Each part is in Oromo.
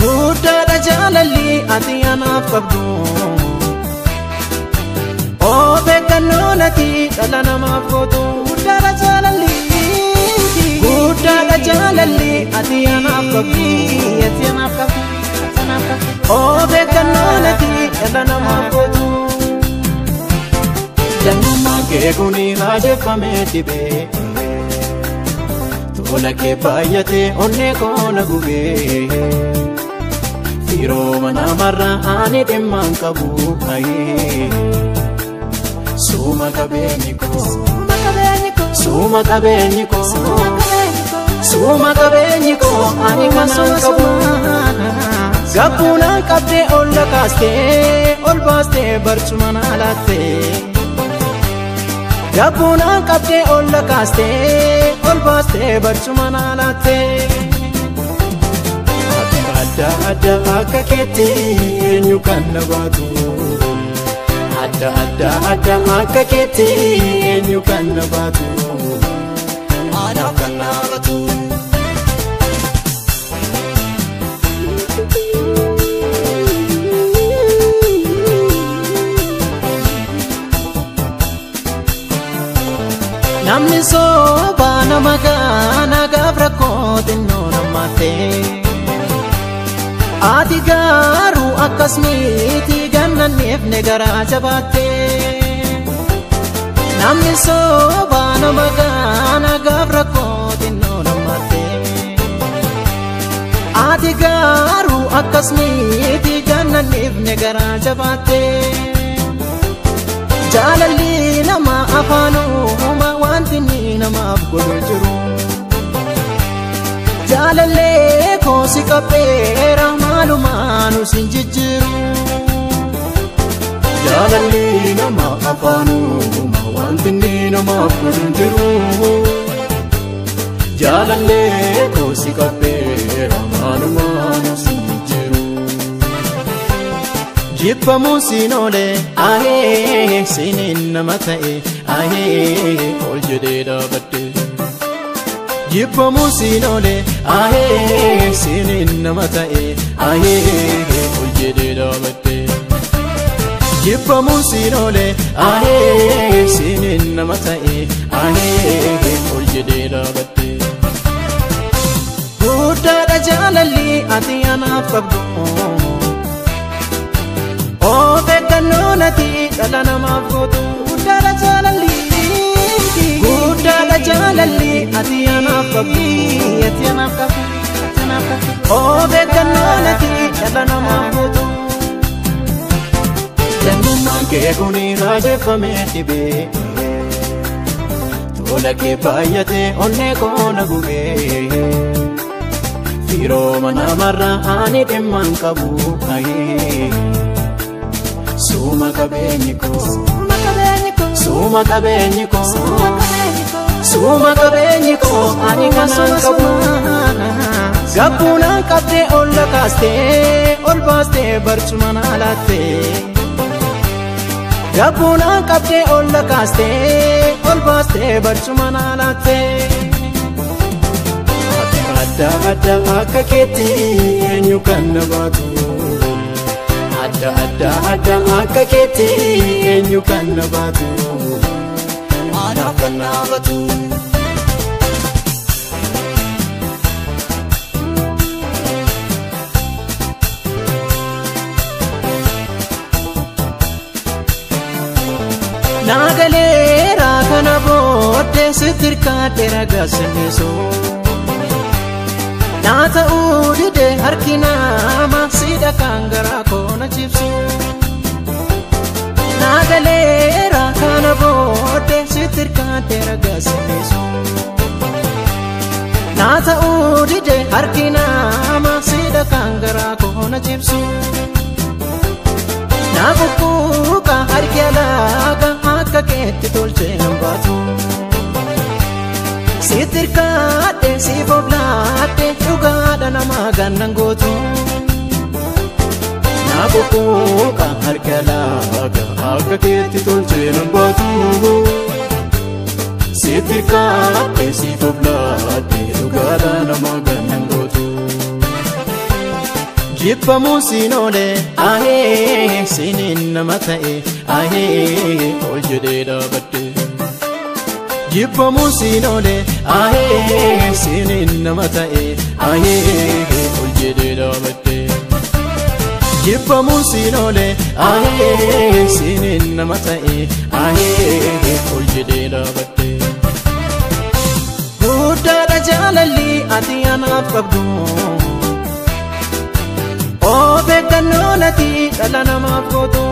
Guddaadha jaalalli ati anaaf qabdu oo beekannoo ati dhala namaaf gootu. Guddaadha jaalalli ati anaaf qabdu oo beekannoo ati dhala namaaf gootu. Jannummaan kee kuni raajeffamee dhibee tola kee baay'atee onnee koona gubee firoo mana marra ani dhimmaan qabu ayee suuma qabeenyi koo ani kanaan qabu gabbuunaan qabdee ol kaastee ol baastee barcuma naa laattee. Gabbuunaan qabdee ol kaastee ol baastee barcuma naa laattee. Adda adda akka keetti eenyu kan na baatu. Adda adda adda akka keetti eenyu kan na baatu. Anaaf kan na baatu. Namni sooba nama gaana gaaf rakkoo xinnoo nammaatee ati garuu akkas miti gannanneefne garaa jabaattee. Namni sooba nama gaana gaaf rakkoo xinnoo nammaatee ati garuu akkas miti gannanneefne garaa jabaattee. Jaalalli nama afaanuma wanti ni namaaf godhu jiru. Jaalallee koosi qabbeera maalumaanu sin jijjiiru. Jaalalli nama afaanuma wanti ni namaaf godhu jiru. Jaalallee koosi qabbeera maalumaanu sin jijjiiru. Jibbamuun siin oole ahee siiniin nama ta'e ahee ol jedhee dhaabadde. Jibbamuun siin oole ahee siiniin nama ta'e ahee ol jedhee dhaabadde. Jibbamuun siin oole ahee siiniin nama ta'e ahee ol jedhee dhaabadde. Guddaadha jaalalli ati anaaf qabdu oo beekannoo ati dhala namaaf gootu. Guddaadha jaalalli ati anaaf qabdu oo beekannoo ati dhala namaaf gootu. Jannummaan kee kuni raajeffamee dhibee tola kee baay'atee onnee koona gubee firoo mana marra ani dhimmaan qabu ayee. Suuma qabeenyi koo ani kanaan qabu gabbuunaan qabdee ol kaastee ol baastee barcuma naa laattee. Gabbuunaan qabdee ol kaastee ol baastee barcuma naa laattee. Adda adda akka keetti eenyu kan na baatu. Adda adda adda akka keetti eenyu kan na baatu. Anaaf kan na baatu. Naagaleera kana booddee sitirkaadhee ragaa sinneesoo. Naata uudide harki nama siidha kan garaa koona cibsu. Naagaleera kana booddee sitirkaadhee ragaa sinneesoo. Naata uudide harki nama siidha kan garaa koona cibsu. Naakukuuka harki alaaga akka keetti tolchee hin baatu. Sitirkaadhee si boblaadhee dhugaadha nama gannan gootu naa boqooqa harka laaga akka keetti tolchee nan baatu sitti kaadhee siif oblaadhee dhugaadha nama gannan gootu jibbamuun siin oole ahee siiniin nama ta'e ahee ol jedhee dhaabadde jibbamuun siin oole ahee siiniin nama ta'e ahee ol jedhee dhaabadde jibbamuun siin oole ahee siiniin nama ta'e ahee ol jedhee dhaabadde guddaadha jaalalli ati anaaf qabdu beekannoo nati dhala namaaf gootu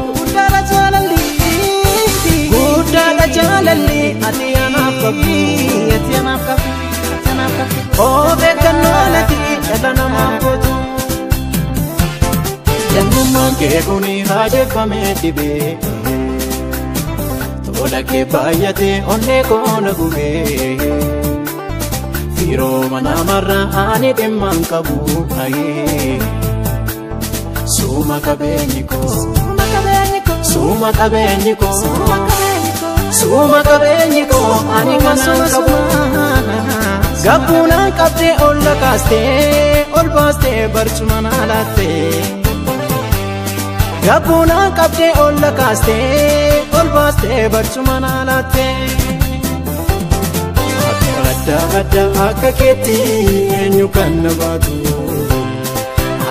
guddaadha jaalalli ati anaaf qabdu beekannoo nati dhala namaaf gootu jannummaan kee kuni haadeffamee dhibee tola kee baay'atee onnee koona gubee firooma namarra ani dhimmaan qabu ayee Suma kabeenyi koo ani kanan qabu gabbuunaan qabdee ol kaastee ol baastee barcuma naa laattee gabbuunaan qabdee ol kaastee ol baastee barcuma naa laattee adda adda akka keetti eenyu kan na baatu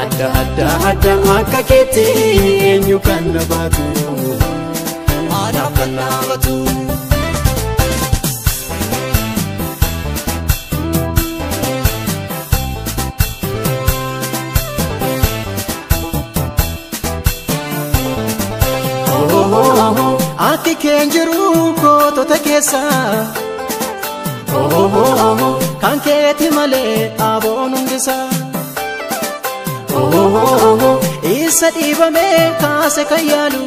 adda adda adda akka keetti eenyu kan na baatu anaaf kan na baatu Ati keen jiru kootota keessa kan keeti malee aboon hundisa isa dhiibamee kaase kan yaalu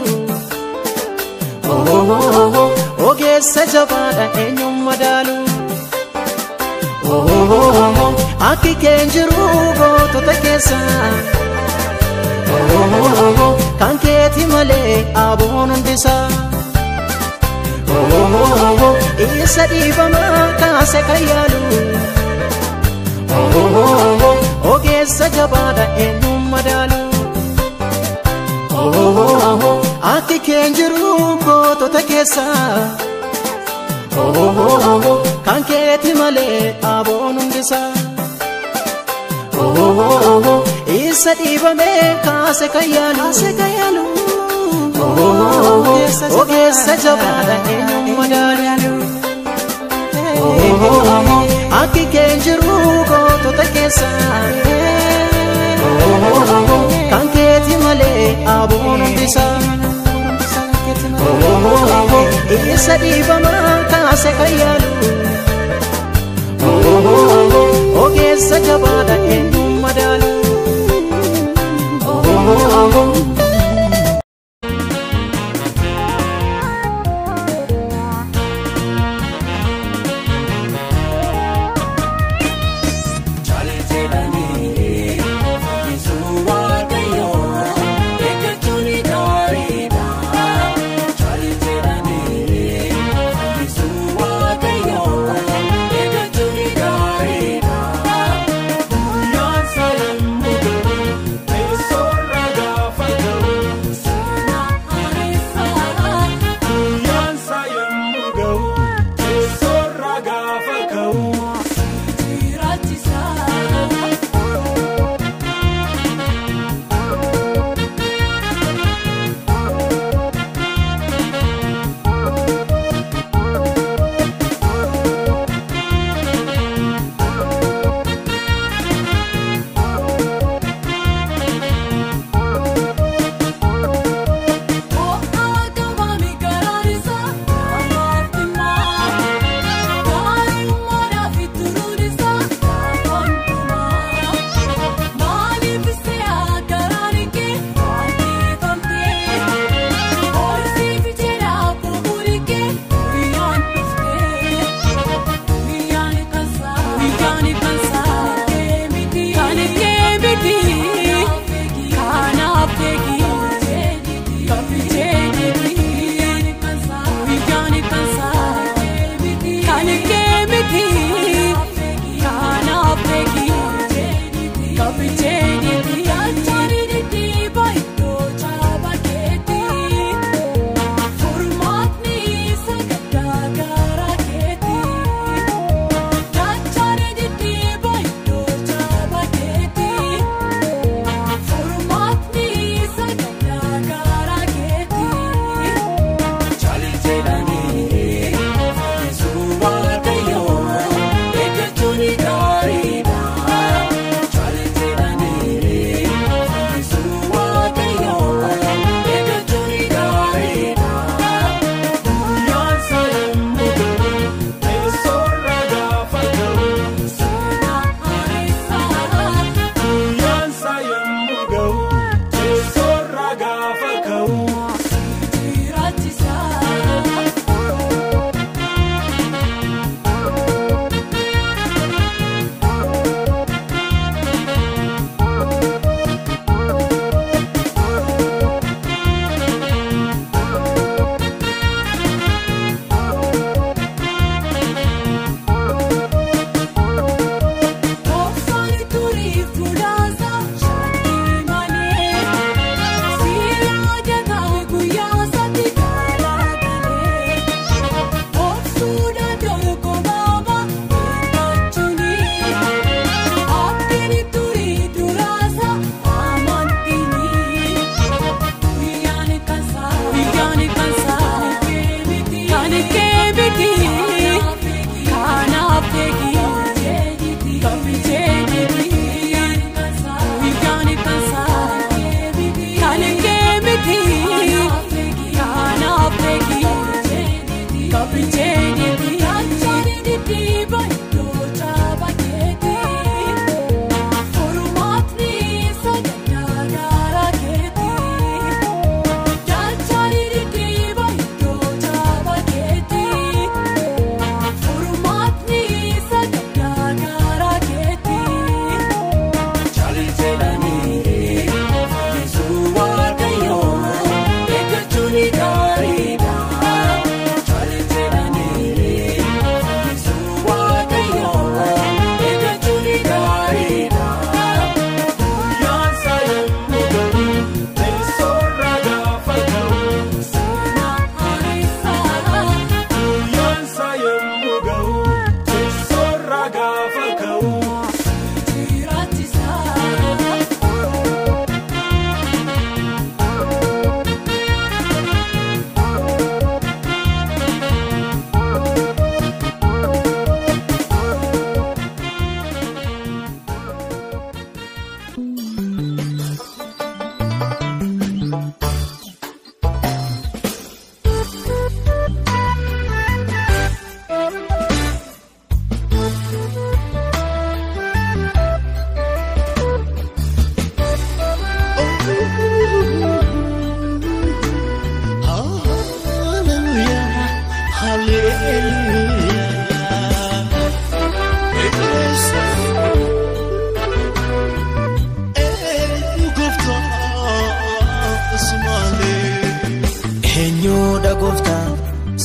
ogeessa jabaadha eenyuun madaalu Ati keen jiru kootota keessa kan keeti malee aboon hundisa isa dhiibamaa kaase kan yaalu ogeessa jabaadha eenyuun madaalu Ati keen jiru kootota keessa kan keeti malee aboon hundisa isa dhiibamee kaase kan yaalu ogeessa jabaadha eenyuun madaalu Ati keen jiru kootota keessa kan keeti malee aboon hundisa isa dhiibamaa kaase kan yaalu ogeessa jabaadha eenyuun madaalu Your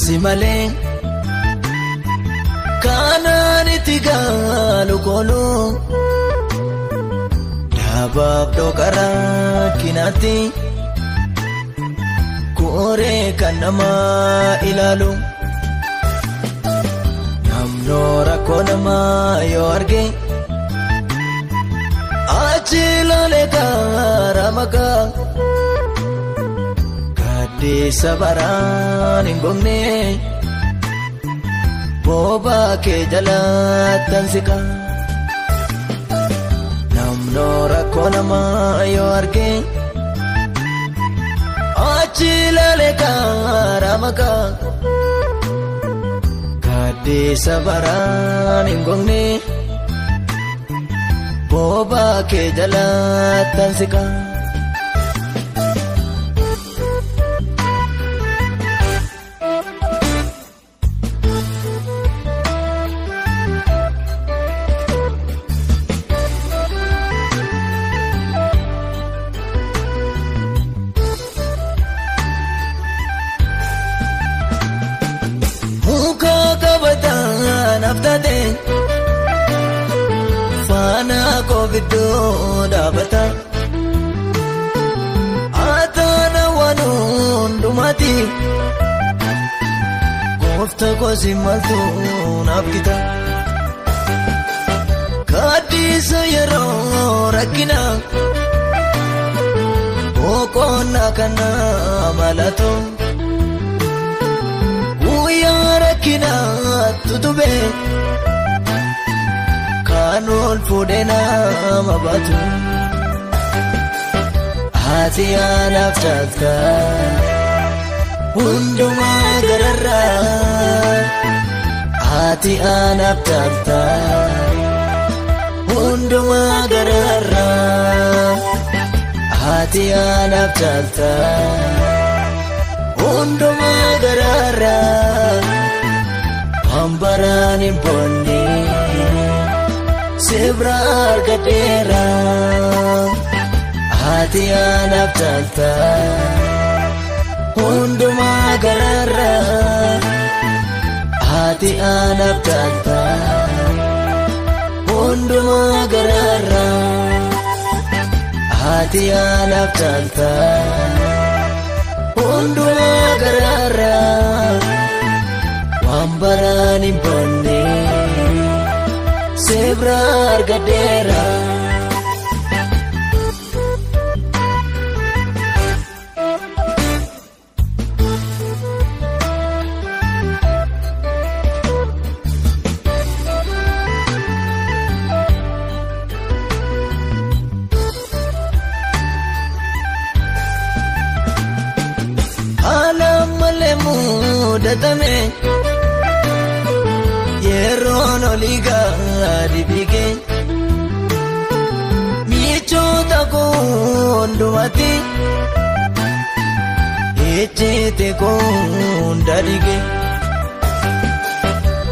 Simaleen kanaan itti gaalu kooluu dhaabaaf dhooqaraa kinaatti kooree kan namaa ilaalu namnoo rakkoo namaa yoo arge achi loolee karaa maqaa. Sabaraan hin gomne booba kee jalaattan siqa namnoo rakkoo namaa yoo arge achi laalee karaa maqaa gaaddee sabaraan hin gomne booba kee jalaattan siqa. Faana ko biddoo dhaabata Ataana wanuun dhumati Goofta kosi maltu naafkita Kaadisa yeroo rakkina Boqonnaa kana malato Guyyaa rakkina tutube Kan ol fuudhee nama baatu Ati anaaf jaalta hundumaa gararraa Ati anaaf jaalta hundumaa gararraa Ati anaaf jaalta hundumaa gararraa Hambaraan hin boonne Sibra argateera Ati anaaf jaalta hundumaa gararraa Ati anaaf jaalta hundumaa gararraa Ati anaaf jaalta hundumaa gararraa Waan baraan hin boonne Sibra argateera Mudatame Yeroon oligaa dibige Michoota koondumati Ejjete koondadige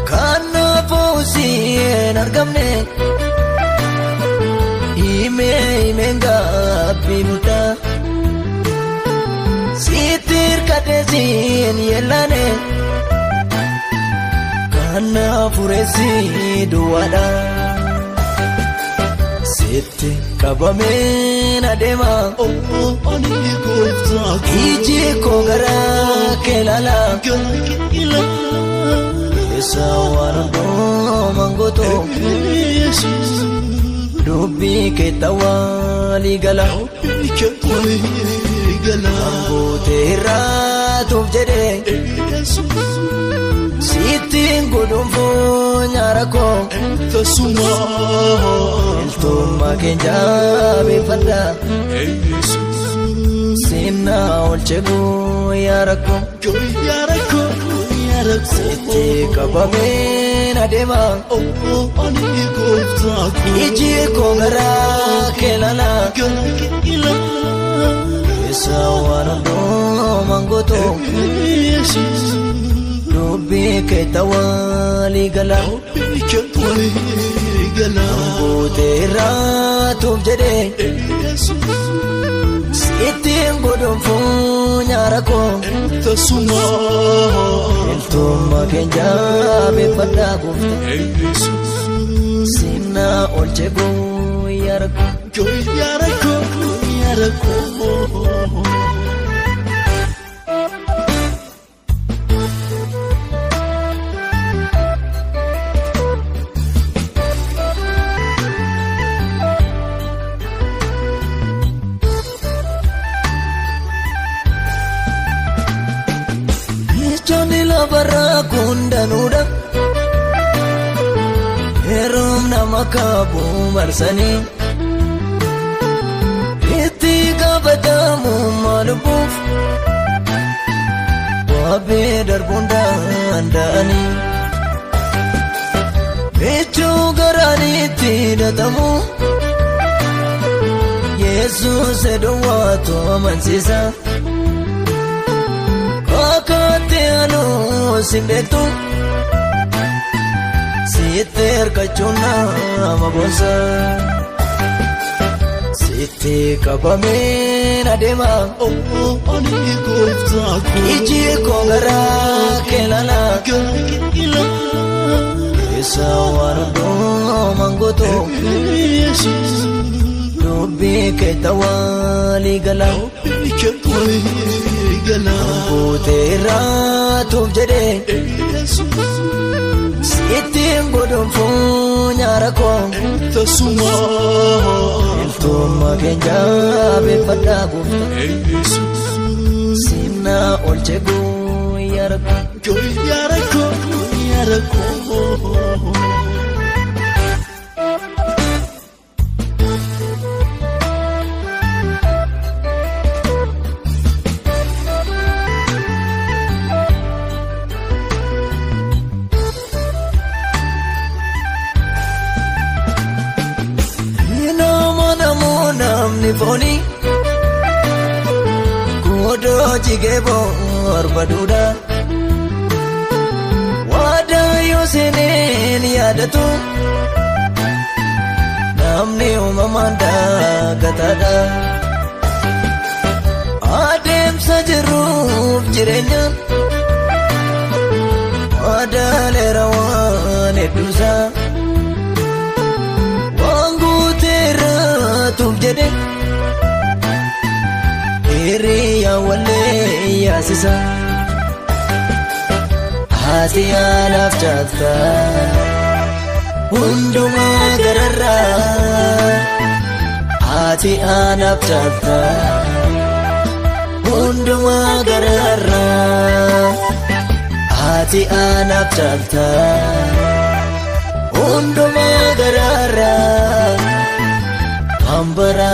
Kanaafuu siin argamne Himeen gaabbinuta Sitir katesin yelane Kana furesi duwada Sitti kabamen adema Ani goofta Iji kogara kelala Esa wanundo mangoto Dubbi ketawali gala Ambote irraatuuf jedhe Sittiin gudunfu nyaara koo Iltummaa keenya beeffadha Sinna olcheguu yaara koo Sitti qabameen adeema Iji koo garaa kelala Esa wanundo mangoto Dubbi ketawali gala Ambote irraatuuf jedhe Sittiin gudunfu nyaara koo Iltummaa keenya beeffadha goofta Sinna olcheguu yaara koo Michoni labara kundanuda Herum nama kabu marsani Badamu malubuf Wabe darbunda andani Bechu garani tidatamu Yesus edowatu mansisa Kakate anu sindetu Siter kachuna mabosa Sitti qabameen adeema Ani goofta Iji koo garaa kelala keessa waan hundoo mangootoo dubbii keetta walii galaa Gootee irraatuuf jedhee ittiin godhomfuu nyaara koo iltummaa keenya beeffadhaa gooftaa simna olche guyyaa rakkoo. Foni kudo jigebo arbaduda wada yosenen yadatu namni umamanda gatada adem sajruf jirenya wada lerawan edusa wangu tera tujede Hiriya wale yasisa Hati anaf jata Unduma garara Hati anaf jata Unduma garara Hati anaf jata Unduma garara Ambara